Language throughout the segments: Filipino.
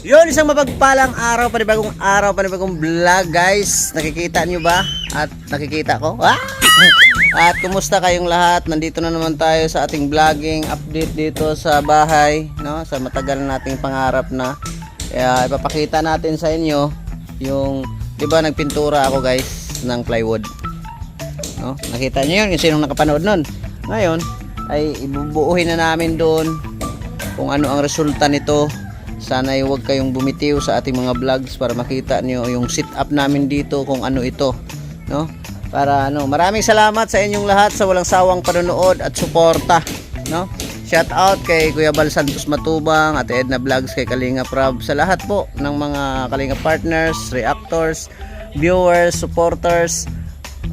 Yun, isang mapagpalang araw, panibagong vlog guys. Nakikita nyo ba? At nakikita ko? Ah! At kumusta kayong lahat? Nandito na naman tayo sa ating vlogging update dito sa bahay, no? Sa matagal nating pangarap na. Kaya ipapakita natin sa inyo yung, di ba nagpintura ako guys ng plywood, no? Nakita nyo yun, yung sinong nakapanood nun. Ngayon ay ibubuuhin na namin doon kung ano ang resulta nito. Sana ay huwag kayong bumitiw sa ating mga vlogs para makita nyo yung sit up namin dito kung ano ito, no? Para ano, maraming salamat sa inyong lahat sa walang sawang panonood at suporta, no? Shout out kay Kuya Bal Santos Matubang at Edna Vlogs, kay Kalinga Prab, sa lahat po ng mga Kalinga partners, reactors, viewers, supporters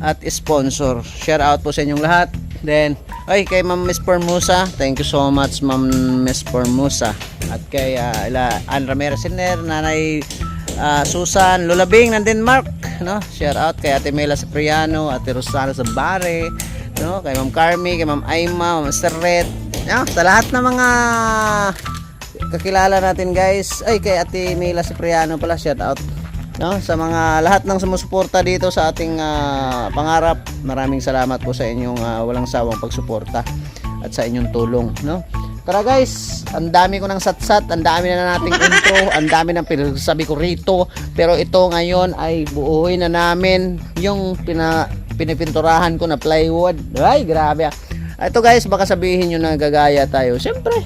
at sponsor. Shout out po sa inyong lahat. Then, ay kay Ma'am Miss Formosa, thank you so much Ma'am Miss Formosa. At kay Ann Ramirez Siner, Nanay Susan Lulabing ng Denmark, no? Shout out kay Ate Mela Cipriano, Ate Rosana Sabare, no? Kay Ma'am Carmi, kay Ma'am Aima, Ma'am Steret, no? Sa lahat ng mga kakilala natin guys. Ay kay Ate Mela Cipriano pala, shout out, no? Sa mga lahat ng sumusuporta dito sa ating pangarap. Maraming salamat po sa inyong walang sawang pagsuporta at sa inyong tulong, no? Tara guys, ang dami ko ng satsat, ang dami na nating intro, ang dami ng pinagsasabi ko rito. Pero ito ngayon ay buuhin na namin yung pinipinturahan ko na plywood. Ay, grabe. Ito guys, baka sabihin nyo na gagaya tayo. Siyempre,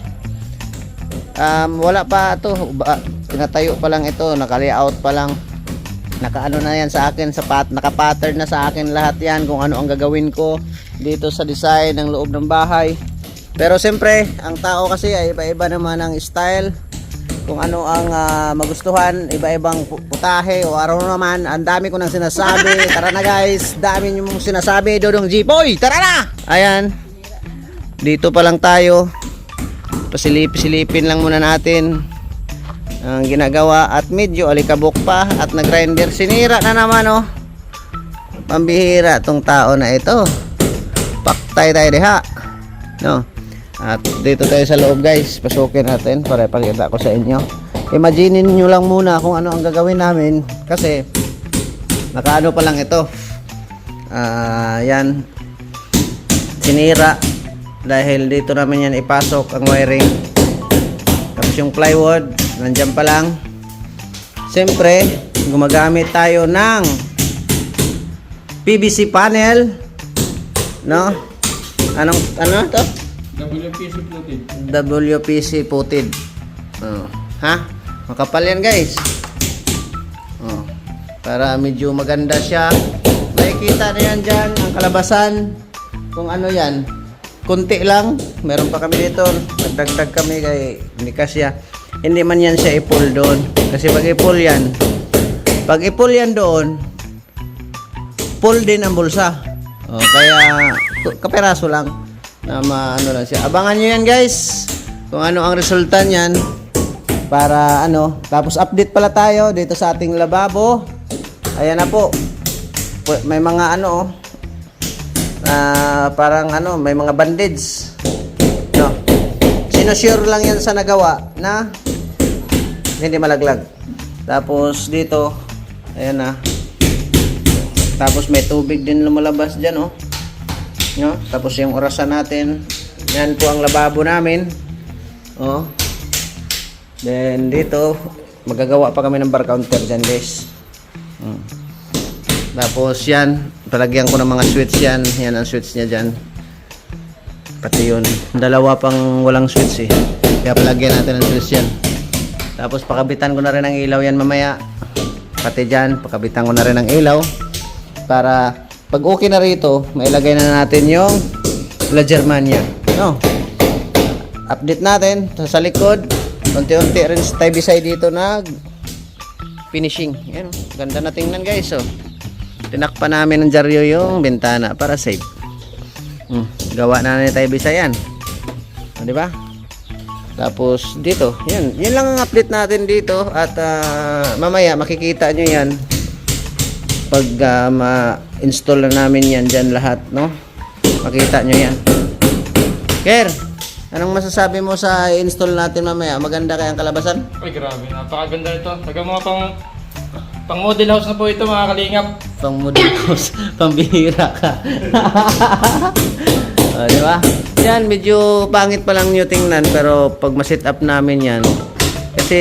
wala pa ito. Tinatayo pa lang ito, naka-layout pa lang. Nakaano na yan sa akin, naka-pattern na sa akin lahat yan kung ano ang gagawin ko dito sa design ng loob ng bahay. Pero siyempre, ang tao kasi ay iba-iba naman ang style. Kung ano ang magustuhan, iba-ibang putahe o araw naman. Ang dami ko nang sinasabi. Tara na guys, dami nyo mong sinasabi. Dodong G-Boy, tara na! Ayan, dito pa lang tayo. Pasilip-silipin lang muna natin ang ginagawa. At medyo alikabok pa at nag-grinder. Sinira na naman, oh. Pambihira tong tao na ito. Paktay tayo diha, no? At dito tayo sa loob guys, pasukin natin para ipakita ko sa inyo. Imagine nyo lang muna kung ano ang gagawin namin, kasi nakaano pa lang ito. Yan, sinira dahil dito namin yan ipasok ang wiring. Tapos yung plywood nandyan pa lang. Siyempre gumagamit tayo ng PVC panel, no? Ano to? WPC fluted. WPC footed. Ha? Makapal yan guys. Para medyo maganda siya. Nakikita na yan dyan, ang kalabasan. Kung ano yan, kunti lang. Meron pa kami dito. Nagdagdag kami kay hindi kasya. Hindi man yan siya i-pull doon. Kasi pag i-pull yan doon, pull din ang bulsa. Kaya kaperaso lang na ano lang siya. Abangan nyo yan guys kung ano ang resulta niyan, para ano. Tapos update pala tayo dito sa ating lababo. Ayan na po, may mga ano, parang ano, may mga bandage, no? Sinusure lang yan sa nagawa na hindi malaglag. Tapos dito, ayan na. Tapos may tubig din lumalabas dyan, oh. No? Tapos yung orasan natin, yan po ang lababo namin, oh. Then dito magagawa pa kami ng bar counter dyan guys. Tapos yan, palagyan ko ng mga switch yan. Yan ang switch nya dyan. Pati yun, dalawa pang walang switch eh, kaya palagyan natin ng switch yan. Tapos pakabitan ko na rin ang ilaw yan mamaya. Pati dyan, pakabitan ko na rin ang ilaw, para pag okay na rito, mailagay na natin yung La Germania, no? Update natin sa likod. Unti-unti rin tayo beside dito nag finishing. Yan, ganda na tingnan guys, oh. Tinakpan namin ng dyaryo yung bintana para safe. Gawa na tayo beside yan, di ba? Tapos dito, yan lang ang update natin dito. At mamaya makikita nyo yan pag ma-install na namin yan dyan lahat, no? Makita nyo yan. Ker, Anong masasabi mo sa install natin mamaya? Maganda kaya ang kalabasan? Ay, grabe. Napakaganda ito. Taga mga pang model house na po ito, mga kalingap. Pang model house, pambihira ka. Di ba? Yan, medyo pangit pa lang nyo tingnan, pero pag ma-set up namin yan, kasi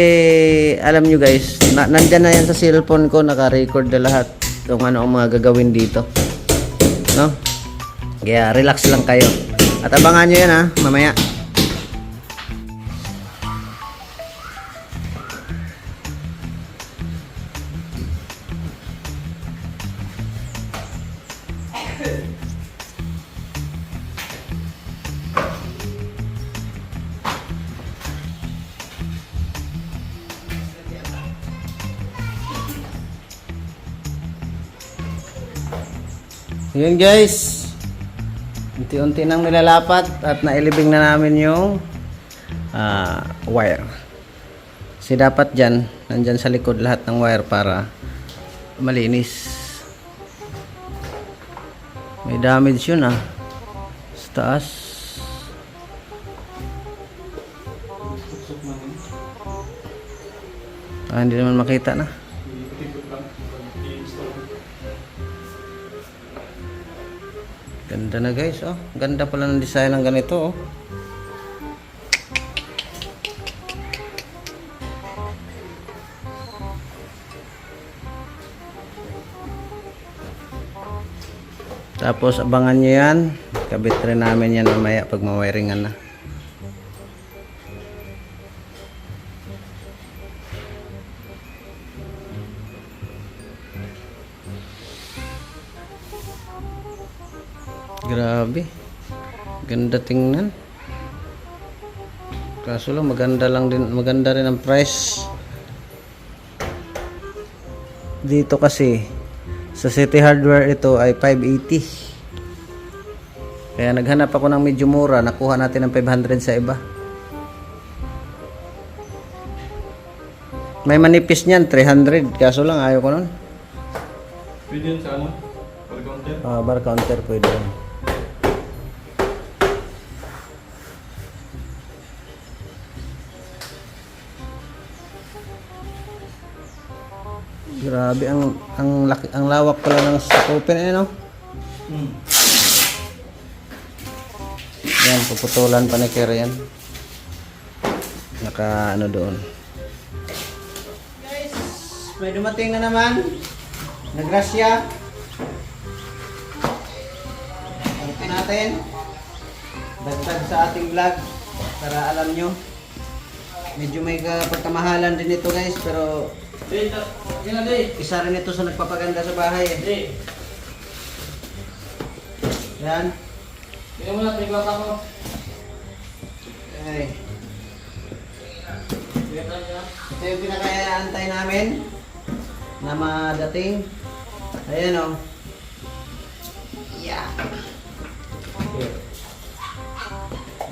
alam nyo guys, nandyan na yan sa cellphone ko, naka-record na lahat kung ano ang mga gagawin dito. No? Kaya relax lang kayo. At abangan nyo yan ha, mamaya. Yun guys, unti-unti nang nilalapat at nailibing na namin yung wire. Kasi dapat dyan, nandyan sa likod lahat ng wire para malinis. May damage yun sa taas. Hindi naman makita na. Ganda na guys, oh. Ganda pala ng design ng ganito, oh. Tapos abangan nyo yan. Kabit rin namin yan mamaya pag mawiringan na. Grabe. Ganda tingnan. Kaso lang maganda rin ang price. Dito kasi sa City Hardware ito ay 580. Kaya naghanap ako ng medyo mura, nakuha natin ng 500 sa iba. May manipis niyan 300, kaso lang ayaw ko nun. Pwede yun sa ano? Bar counter? Bar counter pwede yun. Grabe ang laki, ang lawak pala ng open no? Yan, puputulan pa ni Kira yan. Naka ano doon. Guys, may dumating na naman. Nagrasya. Open natin. Dagdag sa ating vlog para alam nyo. Medyo may pagkamahalan din ito guys, pero isa rin ito sa nagpapaganda sa bahay eh. Yan. Tingnan mo na, tingnan ako. Okay. Ito yung pinakaantay namin na madating. Ayan o. Yeah.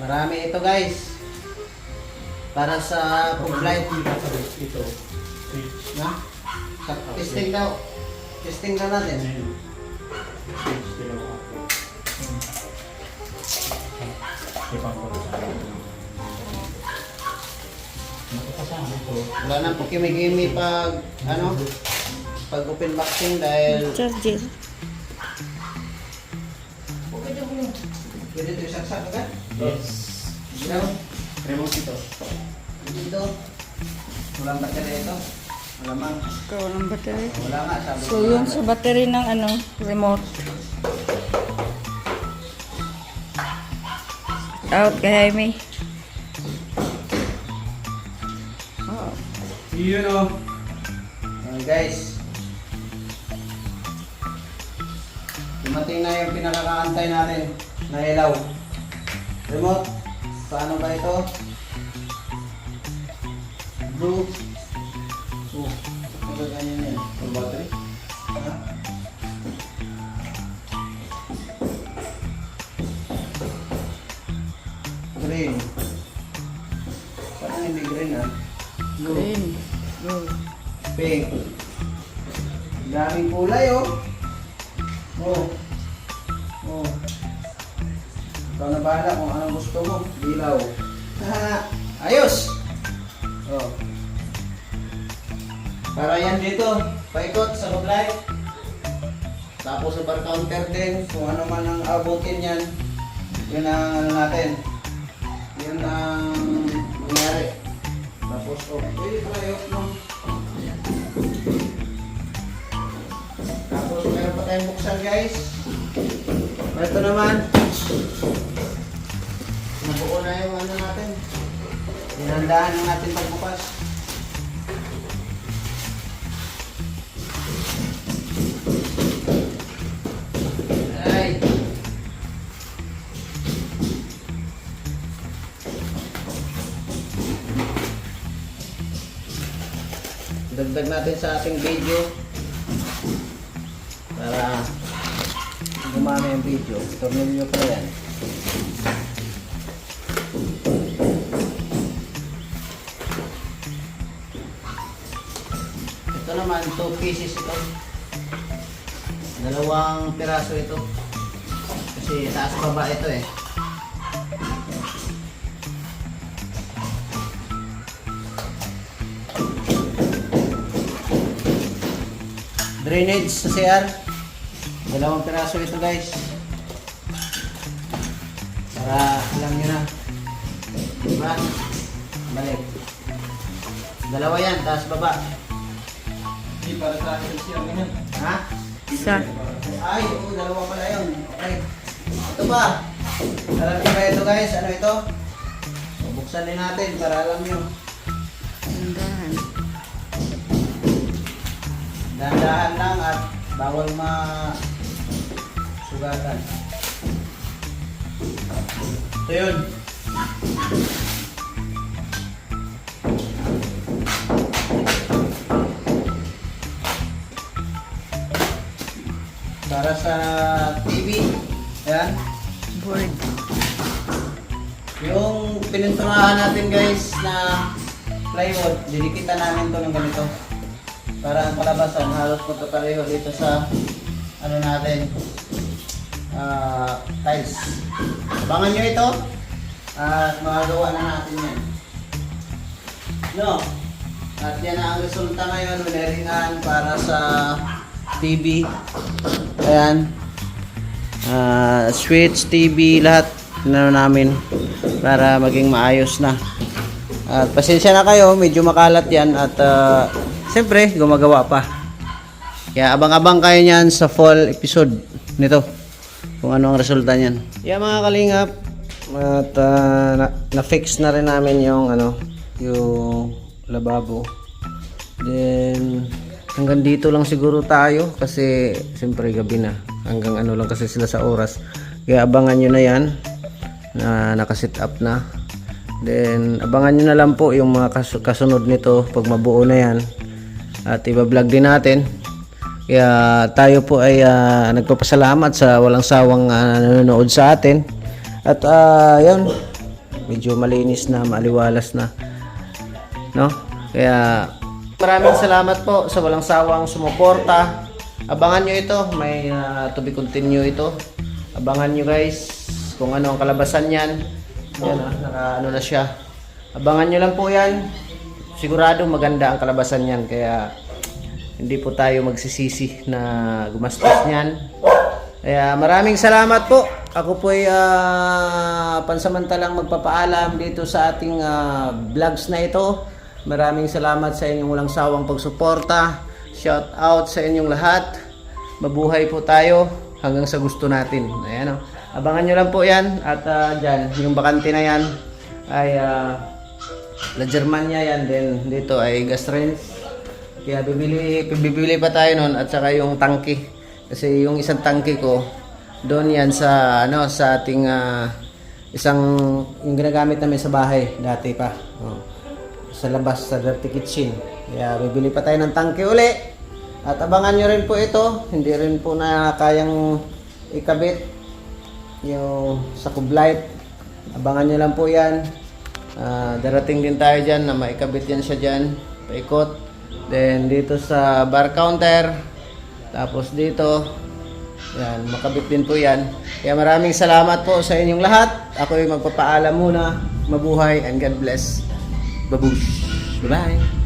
Marami ito guys. Para sa pag-flight. Ito. Na? Testing daw. Testing daw natin. Wala nang pukimi-kimi pag pag open boxing dahil Charger. pwede ito isaksak agad. Yes. Dito. Remote ito. Dito. Walang battery ito. Malamang. Ikaw ng battery. Wala nga sabi. So yun sa battery ng remote. Out kay Jaime. Oh. Yun o. Guys. Dumating na yung pinakakaantay natin na ilaw. Remote. Paano ba ito? Blue. Oh, ano ganyan yan? Full battery? Ha? Green. Parang hindi green ha? Blue. Green. Blue. Pink. Daming kulay oh. Oh. Oh. Ikaw na bahala kung anong gusto mo. Dilaw. Ayos! Oh. Para yan dito, paikot sa light. Tapos sa bar counter din, kung ano man ang abutin yan, yun ang ano natin. Yun ang mangyari. Tapos, pwede pala i-off mo. Tapos, meron pa tayong buksan guys. Ito naman. Nabuo na yung ano natin. Hinandaan na natin pagbukas. Ay. Dagdag natin sa ating video para gumana yung video. Tornilyo pala yan. Ito naman 2 pieces ito. Dalawang piraso ito. Kasi taas baba ito eh. Drainage sa CR. Dalawang piraso ito guys. Para alam nyo na. Diba? Balik. Dalawa yan, taas baba. Hindi para sa akin siya ganyan. Ha? Isa. Ay, oo, dalawa pala yun. Okay. Ito ba? Alam nyo ba ito guys? Ano ito? Buksan din natin para alam nyo. Tindahan. Dahan-dahan lang at bawal sugatan. Ito yun. Para sa TV. Ayan. Board. Yung pininturahan natin guys na plywood, dinikitan namin to ng ganito. Para ang palabasan, halos magkapareho dito sa ano natin, tiles. Abangan nyo ito at magagawa na natin yan. No? At yan ang resulta ngayon, wiring para sa TV. Ayan. Switch, TV, lahat na namin para maging maayos na. At pasensya na kayo, medyo makalat yan at siyempre gumagawa pa. Kaya abang-abang kayo niyan sa fall episode nito kung ano ang resulta niyan. Yeah, mga kalingap, at na-fix na rin namin yung yung lababo. Then hanggang dito lang siguro tayo kasi siyempre gabi na. Hanggang ano lang kasi sila sa oras. Kaya abangan nyo na yan na nakasit up na. Then abangan nyo na lang po yung mga kasunod nito pag mabuo na yan. At iba-vlog din natin. Kaya tayo po ay nagpapasalamat sa walang sawang nanonood sa atin. At yun, medyo malinis na, maliwalas na. No? Kaya maraming salamat po sa walang sawang sumuporta. Abangan nyo ito, may to be continue ito. Abangan nyo guys kung ano ang kalabasan yan. Yan naka-ano na siya. Abangan nyo lang po yan. Sigurado maganda ang kalabasan yan. Kaya hindi po tayo magsisisi na gumastos niyan. Kaya maraming salamat po. Ako po ay pansamantalang magpapaalam dito sa ating vlogs na ito. Maraming salamat sa inyong walang sawang pagsuporta. Shout out sa inyong lahat. Mabuhay po tayo hanggang sa gusto natin. Ayan o. Abangan nyo lang po yan. At dyan, yung bakante na yan ay La Germania yan. Then dito ay gas rinse. Kaya bibili pa tayo nun. At saka yung tangke. Kasi yung isang tangke ko, doon yan sa sa ating isang yung ginagamit namin sa bahay dati pa. Sa labas, sa dirty kitchen. Kaya bibili pa tayo ng tangke uli. At abangan nyo rin po ito. Hindi rin po na kayang ikabit yung sa kublight. Abangan nyo lang po yan. Darating din tayo dyan na maikabit yan siya dyan. Paikot. Then dito sa bar counter. Tapos dito. Yan, makabit din po yan. Kaya maraming salamat po sa inyong lahat. Ako ay magpapaalam muna. Mabuhay and God bless. Babush. Bye-bye.